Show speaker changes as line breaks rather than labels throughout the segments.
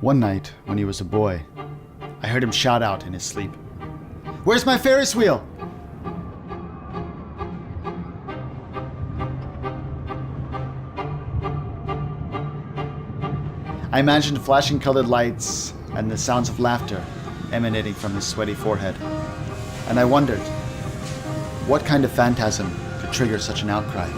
One night, when he was a boy, I heard him shout out in his sleep, "Where's my Ferris wheel?" I imagined flashing colored lights and the sounds of laughter emanating from his sweaty forehead. And I wondered, what kind of phantasm could trigger such an outcry?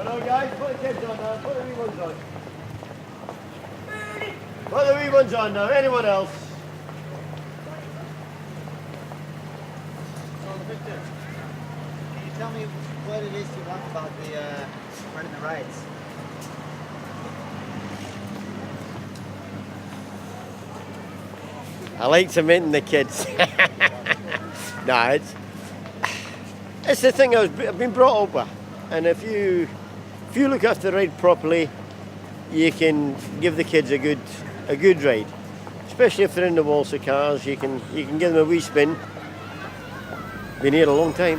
Hello guys, put the kids on now, put the wee ones on. Put the wee ones on now, anyone else?
So, Victor, can you tell me what it is you want about the running the rides?
I like cementing the kids. Nah, it's the thing I've been brought up with. And if you look after the ride properly, you can give the kids a good ride. Especially if they're in the waltz of cars, you can give them a wee spin. Been here a long time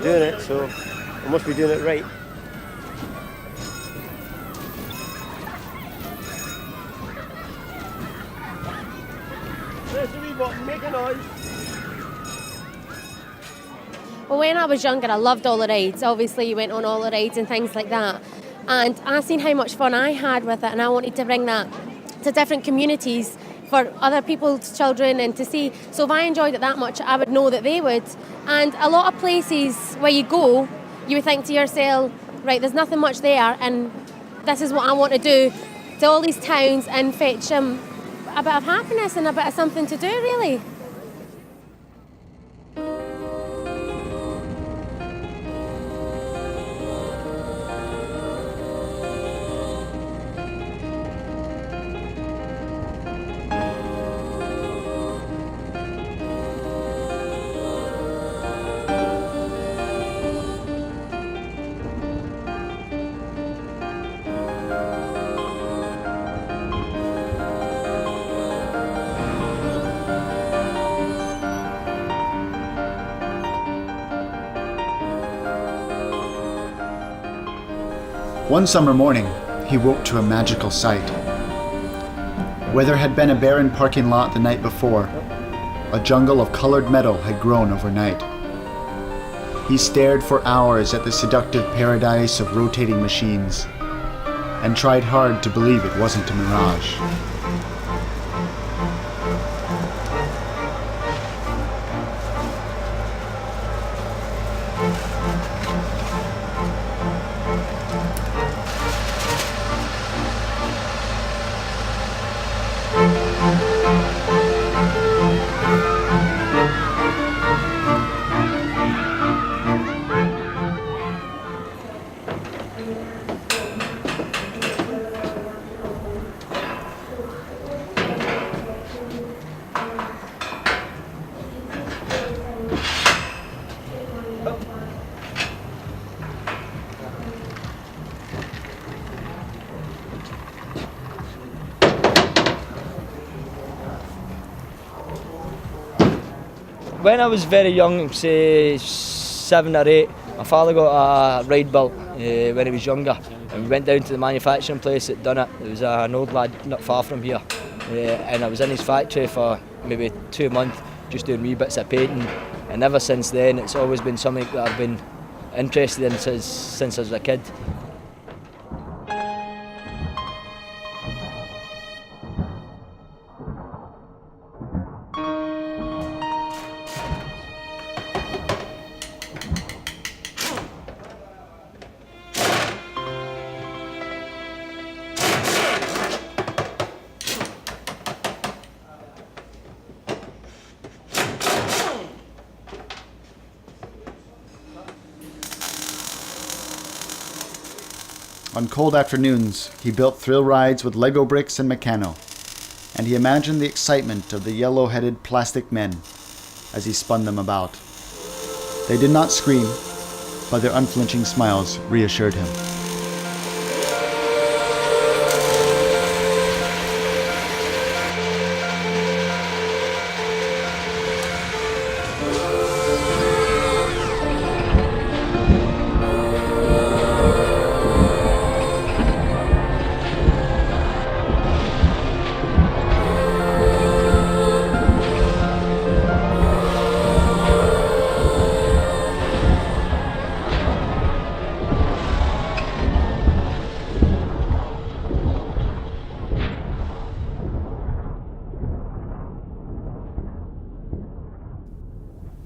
doing it, so I must be doing it right. Press the wee button, make a noise.
Well, when I was younger, I loved all the rides. Obviously, you went on all the rides and things like that. And I seen how much fun I had with it, and I wanted to bring that to different communities for other people's children and to see. So if I enjoyed it that much, I would know that they would. And a lot of places where you go, you would think to yourself, right, there's nothing much there, and this is what I want to do to all these towns and fetch them a bit of happiness and a bit of something to do, really.
One summer morning, he woke to a magical sight. Where there had been a barren parking lot the night before, a jungle of colored metal had grown overnight. He stared for hours at the seductive paradise of rotating machines and tried hard to believe it wasn't a mirage.
When I was very young, say 7 or 8, my father got a ride built when he was younger, and we went down to the manufacturing place that done it. There was an old lad not far from here, and I was in his factory for maybe 2 months just doing wee bits of painting, and ever since then it's always been something that I've been interested in since I was a kid.
On cold afternoons, he built thrill rides with Lego bricks and Meccano, and he imagined the excitement of the yellow-headed plastic men as he spun them about. They did not scream, but their unflinching smiles reassured him.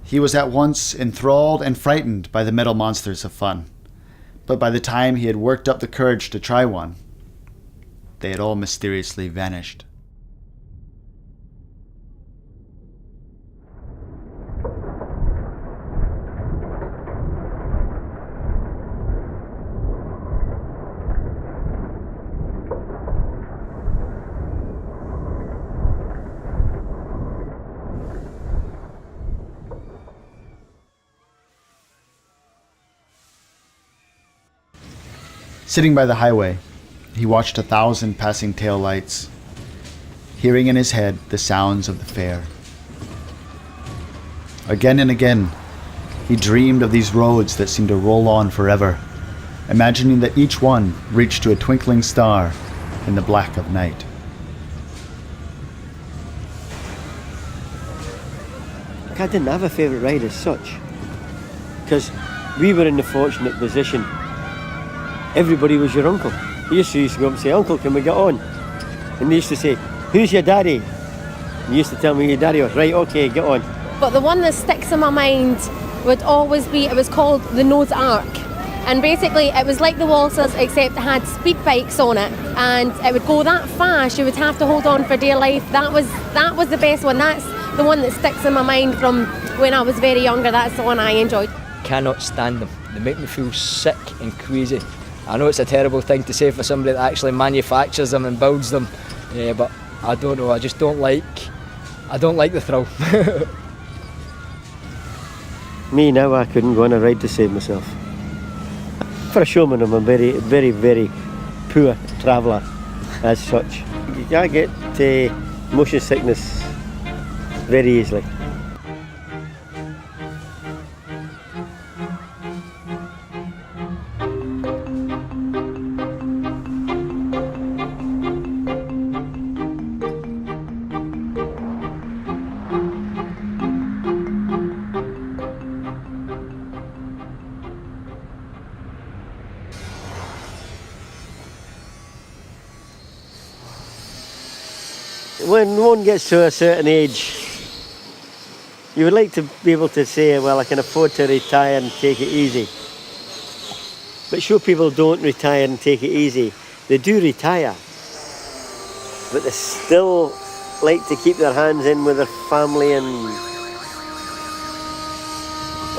He was at once enthralled and frightened by the metal monsters of fun, but by the time he had worked up the courage to try one, they had all mysteriously vanished. Sitting by the highway, he watched 1,000 passing taillights, hearing in his head the sounds of the fair. Again and again, he dreamed of these roads that seemed to roll on forever, imagining that each one reached to a twinkling star in the black of night.
I didn't have a favourite ride as such, because we were in the fortunate position. Everybody was your uncle. You used to go up and say, "Uncle, can we get on?" And they used to say, "Who's your daddy?" And you used to tell me who your daddy was. Right, okay, get on.
But the one that sticks in my mind would always be, it was called the Noah's Ark. And basically it was like the waltzers, except it had speed bikes on it, and it would go that fast you would have to hold on for dear life. That was the best one. That's the one that sticks in my mind from when I was very younger. That's the one I enjoyed.
Cannot stand them. They make me feel sick and queasy. I know it's a terrible thing to say for somebody that actually manufactures them and builds them, but I don't know, I don't like the thrill.
Me now, I couldn't go on a ride to save myself. For a showman, I'm a very, very, very poor traveller as such. I get motion sickness very easily. When one gets to a certain age, you would like to be able to say, well, I can afford to retire and take it easy. But sure, people don't retire and take it easy. They do retire, but they still like to keep their hands in with their family and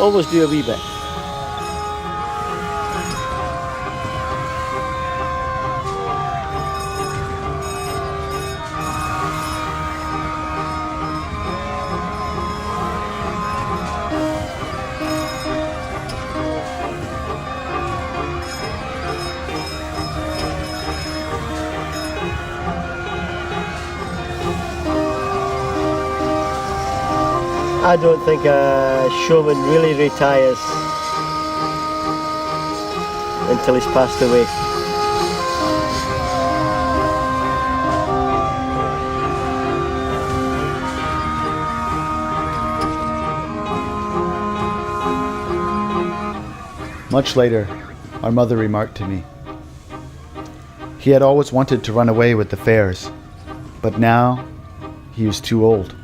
always do a wee bit. I don't think a showman really retires until he's passed away.
Much later, our mother remarked to me, he had always wanted to run away with the fairs, but now he was too old,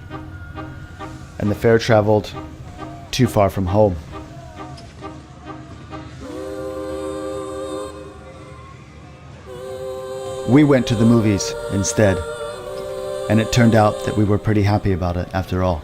and the fair traveled too far from home. We went to the movies instead, and it turned out that we were pretty happy about it after all.